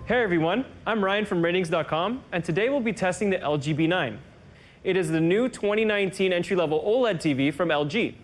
Hey everyone, I'm Ryan from Ratings.com, and today we'll be testing the LG B9. It is the new 2019 entry-level OLED TV from LG.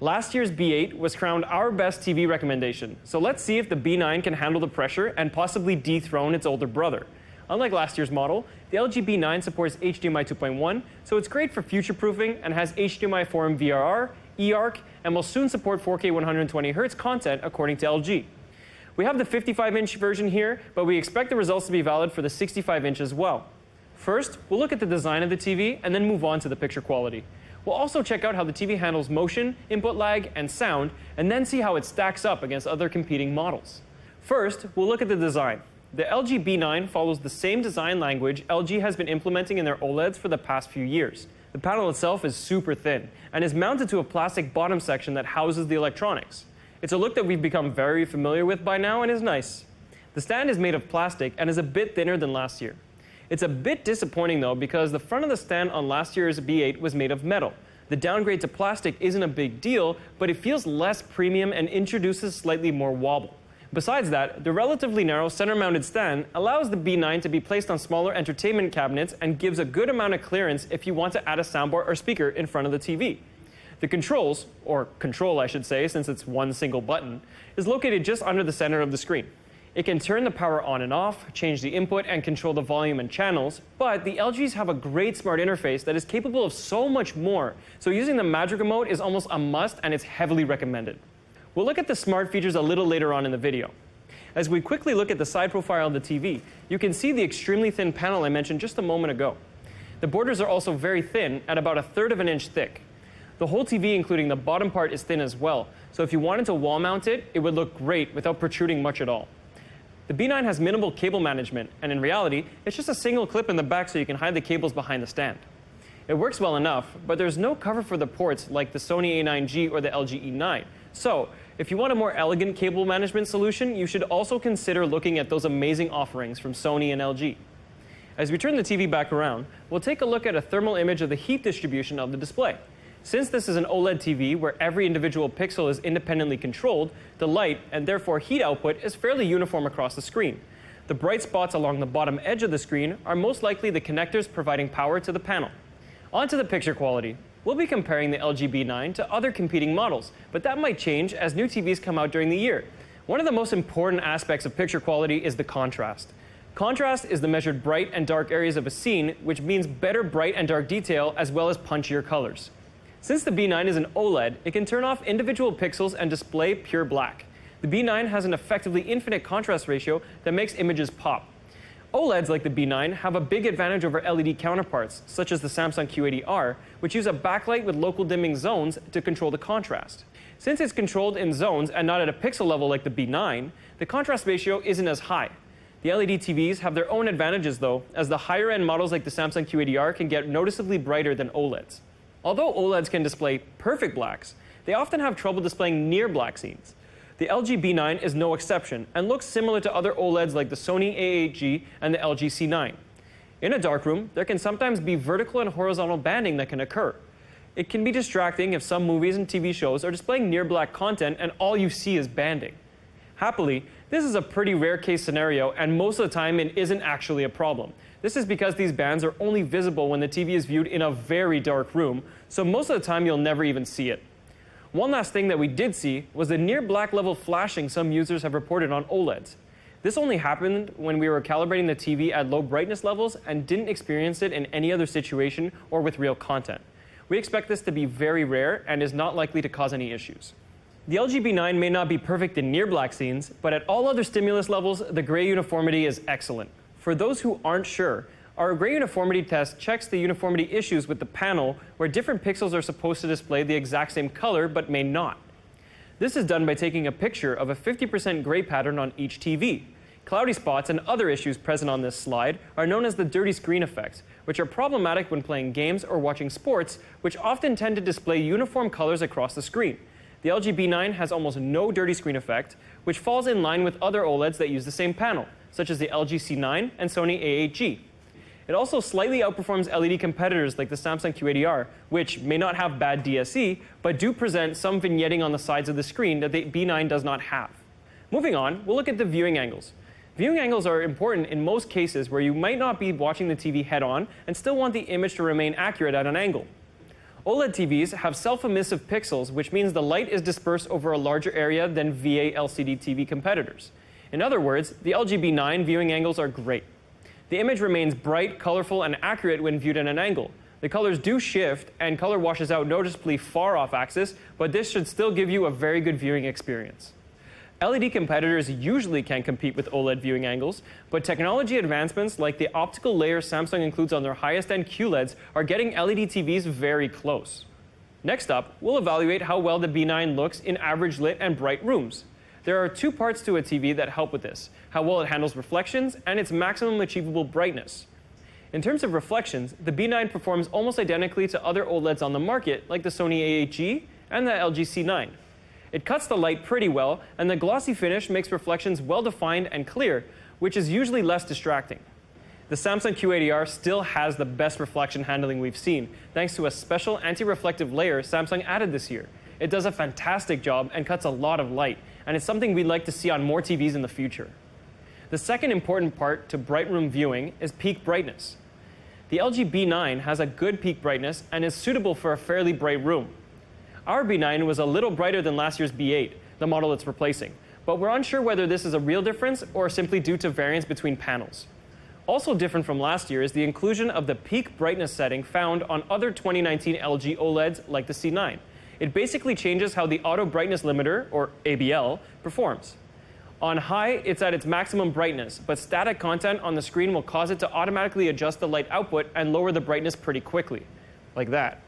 Last year's B8 was crowned our best TV recommendation, so let's see if the B9 can handle the pressure and possibly dethrone its older brother. Unlike last year's model, the LG B9 supports HDMI 2.1, so it's great for future-proofing and has HDMI 4M VRR, eARC, and will soon support 4K 120Hz content according to LG. We have the 55-inch version here, but we expect the results to be valid for the 65-inch as well. First, we'll look at the design of the TV and then move on to the picture quality. We'll also check out how the TV handles motion, input lag, and sound, and then see how it stacks up against other competing models. First, we'll look at the design. The LG B9 follows the same design language LG has been implementing in their OLEDs for the past few years. The panel itself is super thin and is mounted to a plastic bottom section that houses the electronics. It's a look that we've become very familiar with by now and is nice. The stand is made of plastic and is a bit thinner than last year. It's a bit disappointing though because the front of the stand on last year's B8 was made of metal. The downgrade to plastic isn't a big deal, but it feels less premium and introduces slightly more wobble. Besides that, the relatively narrow center-mounted stand allows the B9 to be placed on smaller entertainment cabinets and gives a good amount of clearance if you want to add a soundbar or speaker in front of the TV. The controls, or control I should say since it's one single button, is located just under the center of the screen. It can turn the power on and off, change the input, and control the volume and channels, but the LGs have a great smart interface that is capable of so much more, so using the Magic Remote is almost a must and it's heavily recommended. We'll look at the smart features a little later on in the video. As we quickly look at the side profile of the TV, you can see the extremely thin panel I mentioned just a moment ago. The borders are also very thin, at about 1/3 of an inch thick. The whole TV, including the bottom part, is thin as well, so if you wanted to wall mount it, it would look great without protruding much at all. The B9 has minimal cable management, and in reality, it's just a single clip in the back so you can hide the cables behind the stand. It works well enough, but there's no cover for the ports like the Sony A9G or the LG E9. So, if you want a more elegant cable management solution, you should also consider looking at those amazing offerings from Sony and LG. As we turn the TV back around, we'll take a look at a thermal image of the heat distribution of the display. Since this is an OLED TV where every individual pixel is independently controlled, the light, and therefore heat output, is fairly uniform across the screen. The bright spots along the bottom edge of the screen are most likely the connectors providing power to the panel. On to the picture quality. We'll be comparing the LG B9 to other competing models, but that might change as new TVs come out during the year. One of the most important aspects of picture quality is the contrast. Contrast is the measured bright and dark areas of a scene, which means better bright and dark detail as well as punchier colors. Since the B9 is an OLED, it can turn off individual pixels and display pure black. The B9 has an effectively infinite contrast ratio that makes images pop. OLEDs like the B9 have a big advantage over LED counterparts, such as the Samsung Q80R, which use a backlight with local dimming zones to control the contrast. Since it's controlled in zones and not at a pixel level like the B9, the contrast ratio isn't as high. The LED TVs have their own advantages though, as the higher-end models like the Samsung Q80R can get noticeably brighter than OLEDs. Although OLEDs can display perfect blacks, they often have trouble displaying near black scenes. The LG B9 is no exception and looks similar to other OLEDs like the Sony A8G and the LG C9. In a darkroom, there can sometimes be vertical and horizontal banding that can occur. It can be distracting if some movies and TV shows are displaying near black content and all you see is banding. Happily, this is a pretty rare case scenario and most of the time it isn't actually a problem. This is because these bands are only visible when the TV is viewed in a very dark room, so most of the time you'll never even see it. One last thing that we did see was the near black level flashing some users have reported on OLEDs. This only happened when we were calibrating the TV at low brightness levels and didn't experience it in any other situation or with real content. We expect this to be very rare and is not likely to cause any issues. The LG B9 may not be perfect in near black scenes, but at all other stimulus levels, the gray uniformity is excellent. For those who aren't sure, our gray uniformity test checks the uniformity issues with the panel where different pixels are supposed to display the exact same color but may not. This is done by taking a picture of a 50% gray pattern on each TV. Cloudy spots and other issues present on this slide are known as the dirty screen effects, which are problematic when playing games or watching sports, which often tend to display uniform colors across the screen. The LG B9 has almost no dirty screen effect, which falls in line with other OLEDs that use the same panel, such as the LG C9 and Sony A8G. It also slightly outperforms LED competitors like the Samsung Q80R, which may not have bad DSE, but do present some vignetting on the sides of the screen that the B9 does not have. Moving on, we'll look at the viewing angles. Viewing angles are important in most cases where you might not be watching the TV head-on and still want the image to remain accurate at an angle. OLED TVs have self-emissive pixels, which means the light is dispersed over a larger area than VA LCD TV competitors. In other words, the LGB9 viewing angles are great. The image remains bright, colorful, and accurate when viewed at an angle. The colors do shift, and color washes out noticeably far off axis, but this should still give you a very good viewing experience. LED competitors usually can't compete with OLED viewing angles, but technology advancements like the optical layer Samsung includes on their highest-end QLEDs are getting LED TVs very close. Next up, we'll evaluate how well the B9 looks in average lit and bright rooms. There are two parts to a TV that help with this: how well it handles reflections and its maximum achievable brightness. In terms of reflections, the B9 performs almost identically to other OLEDs on the market, like the Sony A8G and the LG C9. It cuts the light pretty well, and the glossy finish makes reflections well-defined and clear, which is usually less distracting. The Samsung Q80R still has the best reflection handling we've seen, thanks to a special anti-reflective layer Samsung added this year. It does a fantastic job and cuts a lot of light, and it's something we'd like to see on more TVs in the future. The second important part to bright room viewing is peak brightness. The LG B9 has a good peak brightness and is suitable for a fairly bright room. Our B9 was a little brighter than last year's B8, the model it's replacing, but we're unsure whether this is a real difference or simply due to variance between panels. Also different from last year is the inclusion of the peak brightness setting found on other 2019 LG OLEDs like the C9. It basically changes how the auto brightness limiter, or ABL, performs. On high, it's at its maximum brightness, but static content on the screen will cause it to automatically adjust the light output and lower the brightness pretty quickly. Like that.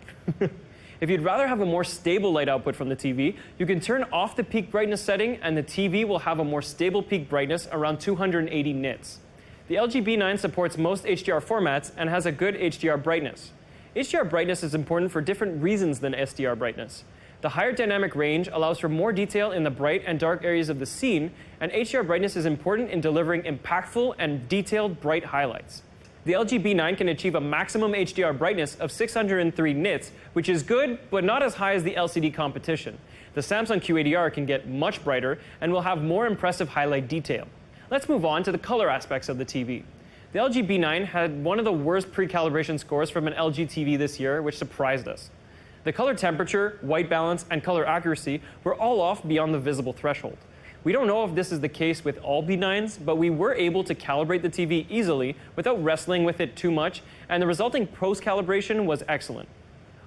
If you'd rather have a more stable light output from the TV, you can turn off the peak brightness setting and the TV will have a more stable peak brightness around 280 nits. The LG B9 supports most HDR formats and has a good HDR brightness. HDR brightness is important for different reasons than SDR brightness. The higher dynamic range allows for more detail in the bright and dark areas of the scene, and HDR brightness is important in delivering impactful and detailed bright highlights. The LG B9 can achieve a maximum HDR brightness of 603 nits, which is good, but not as high as the LCD competition. The Samsung Q80R can get much brighter and will have more impressive highlight detail. Let's move on to the color aspects of the TV. The LG B9 had one of the worst pre-calibration scores from an LG TV this year, which surprised us. The color temperature, white balance, and color accuracy were all off beyond the visible threshold. We don't know if this is the case with all B9s, but we were able to calibrate the TV easily without wrestling with it too much, and the resulting post-calibration was excellent.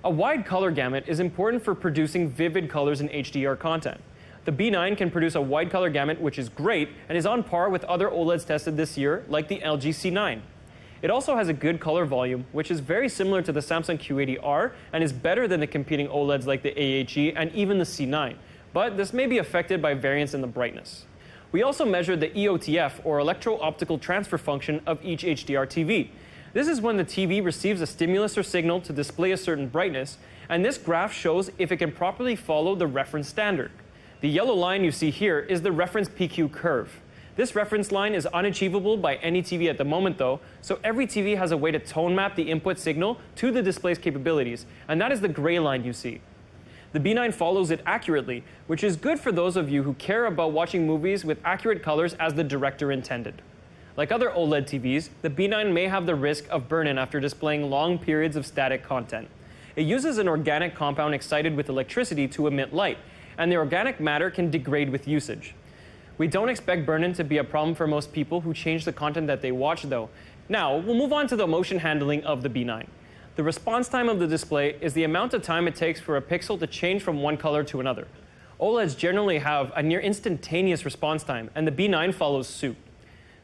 A wide color gamut is important for producing vivid colors in HDR content. The B9 can produce a wide color gamut, which is great, and is on par with other OLEDs tested this year, like the LG C9. It also has a good color volume, which is very similar to the Samsung Q80R, and is better than the competing OLEDs like the A8G and even the C9. But this may be affected by variance in the brightness. We also measured the EOTF, or electro-optical transfer function, of each HDR TV. This is when the TV receives a stimulus or signal to display a certain brightness, and this graph shows if it can properly follow the reference standard. The yellow line you see here is the reference PQ curve. This reference line is unachievable by any TV at the moment though, so every TV has a way to tone map the input signal to the display's capabilities, and that is the gray line you see. The B9 follows it accurately, which is good for those of you who care about watching movies with accurate colors as the director intended. Like other OLED TVs, the B9 may have the risk of burn-in after displaying long periods of static content. It uses an organic compound excited with electricity to emit light, and the organic matter can degrade with usage. We don't expect burn-in to be a problem for most people who change the content that they watch though. Now, we'll move on to the motion handling of the B9. The response time of the display is the amount of time it takes for a pixel to change from one color to another. OLEDs generally have a near instantaneous response time, and the B9 follows suit.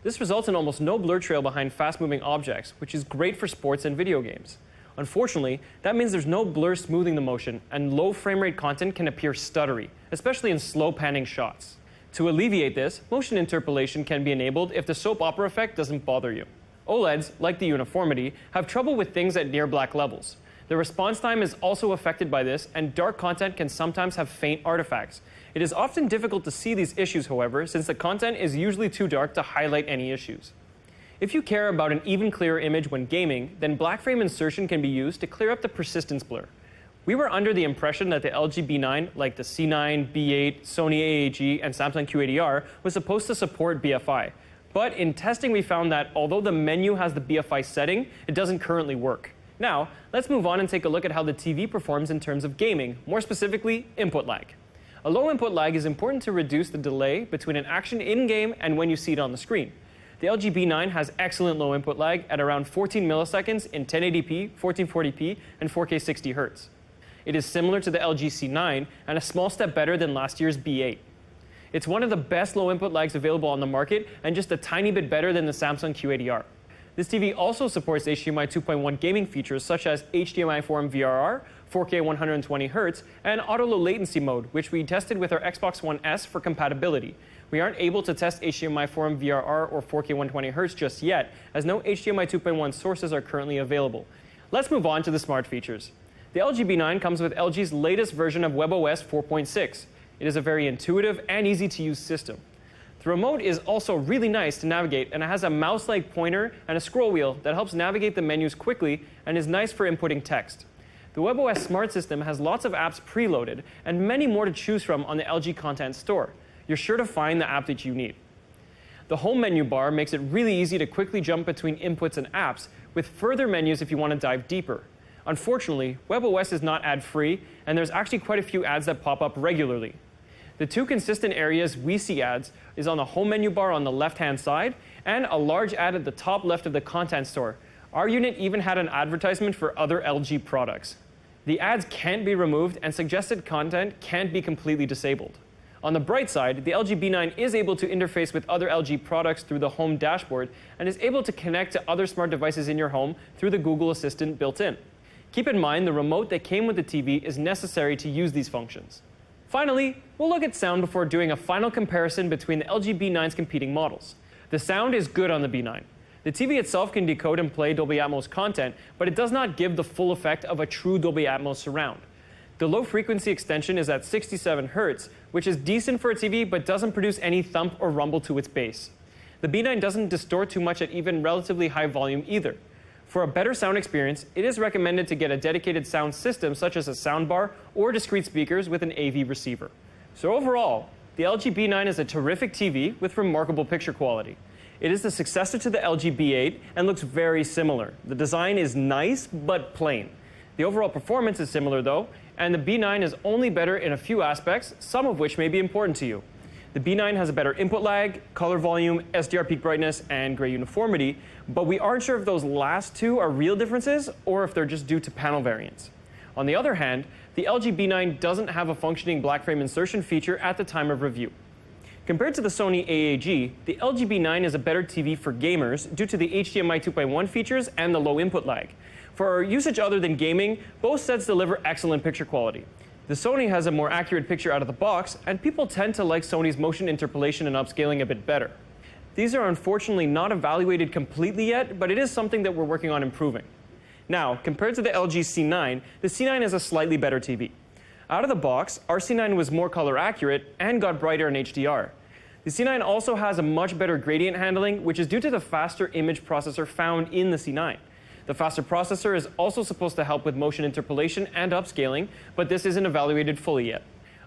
This results in almost no blur trail behind fast-moving objects, which is great for sports and video games. Unfortunately, that means there's no blur smoothing the motion, and low frame rate content can appear stuttery, especially in slow panning shots. To alleviate this, motion interpolation can be enabled if the soap opera effect doesn't bother you. OLEDs, like the uniformity, have trouble with things at near black levels. The response time is also affected by this, and dark content can sometimes have faint artifacts. It is often difficult to see these issues, however, since the content is usually too dark to highlight any issues. If you care about an even clearer image when gaming, then black frame insertion can be used to clear up the persistence blur. We were under the impression that the LG B9, like the C9, B8, Sony A8G, and Samsung Q80R, was supposed to support BFI. But in testing, we found that although the menu has the BFI setting, it doesn't currently work. Now, let's move on and take a look at how the TV performs in terms of gaming, more specifically, input lag. A low input lag is important to reduce the delay between an action in-game and when you see it on the screen. The LG B9 has excellent low input lag at around 14 milliseconds in 1080p, 1440p, and 4K 60 Hz. It is similar to the LG C9 and a small step better than last year's B8. It's one of the best low input lags available on the market and just a tiny bit better than the Samsung Q80R. This TV also supports HDMI 2.1 gaming features such as HDMI 4M VRR, 4K 120Hz, and auto low latency mode, which we tested with our Xbox One S for compatibility. We aren't able to test HDMI 4M VRR or 4K 120Hz just yet, as no HDMI 2.1 sources are currently available. Let's move on to the smart features. The LG B9 comes with LG's latest version of WebOS 4.6. It is a very intuitive and easy-to-use system. The remote is also really nice to navigate, and it has a mouse-like pointer and a scroll wheel that helps navigate the menus quickly and is nice for inputting text. The WebOS Smart System has lots of apps preloaded and many more to choose from on the LG Content Store. You're sure to find the app that you need. The home menu bar makes it really easy to quickly jump between inputs and apps, with further menus if you want to dive deeper. Unfortunately, WebOS is not ad-free, and there's actually quite a few ads that pop up regularly. The two consistent areas we see ads is on the home menu bar on the left-hand side and a large ad at the top left of the content store. Our unit even had an advertisement for other LG products. The ads can't be removed and suggested content can't be completely disabled. On the bright side, the LG B9 is able to interface with other LG products through the home dashboard and is able to connect to other smart devices in your home through the Google Assistant built in. Keep in mind the remote that came with the TV is necessary to use these functions. Finally, we'll look at sound before doing a final comparison between the LG B9's competing models. The sound is good on the B9. The TV itself can decode and play Dolby Atmos content, but it does not give the full effect of a true Dolby Atmos surround. The low frequency extension is at 67 Hz, which is decent for a TV but doesn't produce any thump or rumble to its bass. The B9 doesn't distort too much at even relatively high volume either. For a better sound experience, it is recommended to get a dedicated sound system such as a soundbar or discrete speakers with an AV receiver. So overall, the LG B9 is a terrific TV with remarkable picture quality. It is the successor to the LG B8 and looks very similar. The design is nice but plain. The overall performance is similar though, and the B9 is only better in a few aspects, some of which may be important to you. The B9 has a better input lag, color volume, SDR peak brightness, and gray uniformity, but we aren't sure if those last two are real differences or if they're just due to panel variants. On the other hand, the LG B9 doesn't have a functioning black frame insertion feature at the time of review. Compared to the Sony AAG, the LG B9 is a better TV for gamers due to the HDMI 2.1 features and the low input lag. For usage other than gaming, both sets deliver excellent picture quality. The Sony has a more accurate picture out of the box, and people tend to like Sony's motion interpolation and upscaling a bit better. These are unfortunately not evaluated completely yet, but it is something that we're working on improving. Now, compared to the LG C9, the C9 is a slightly better TV. Out of the box, our C9 was more color accurate and got brighter in HDR. The C9 also has a much better gradient handling, which is due to the faster image processor found in the C9. The faster processor is also supposed to help with motion interpolation and upscaling, but this isn't evaluated fully yet.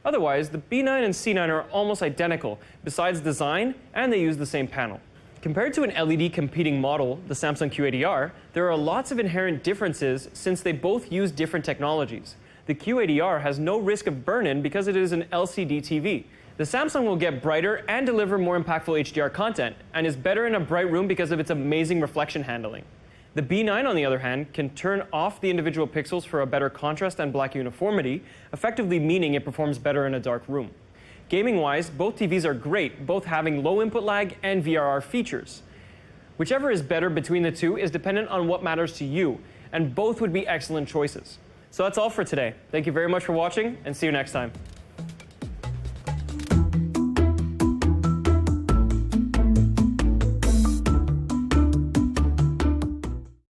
Otherwise, the B9 and C9 are almost identical, besides design, and they use the same panel. Compared to an LED competing model, the Samsung Q80R, there are lots of inherent differences since they both use different technologies. The Q80R has no risk of burn-in because it is an LCD TV. The Samsung will get brighter and deliver more impactful HDR content, and is better in a bright room because of its amazing reflection handling. The B9, on the other hand, can turn off the individual pixels for a better contrast and black uniformity, effectively meaning it performs better in a dark room. Gaming-wise, both TVs are great, both having low input lag and VRR features. Whichever is better between the two is dependent on what matters to you, and both would be excellent choices. So that's all for today. Thank you very much for watching, and see you next time.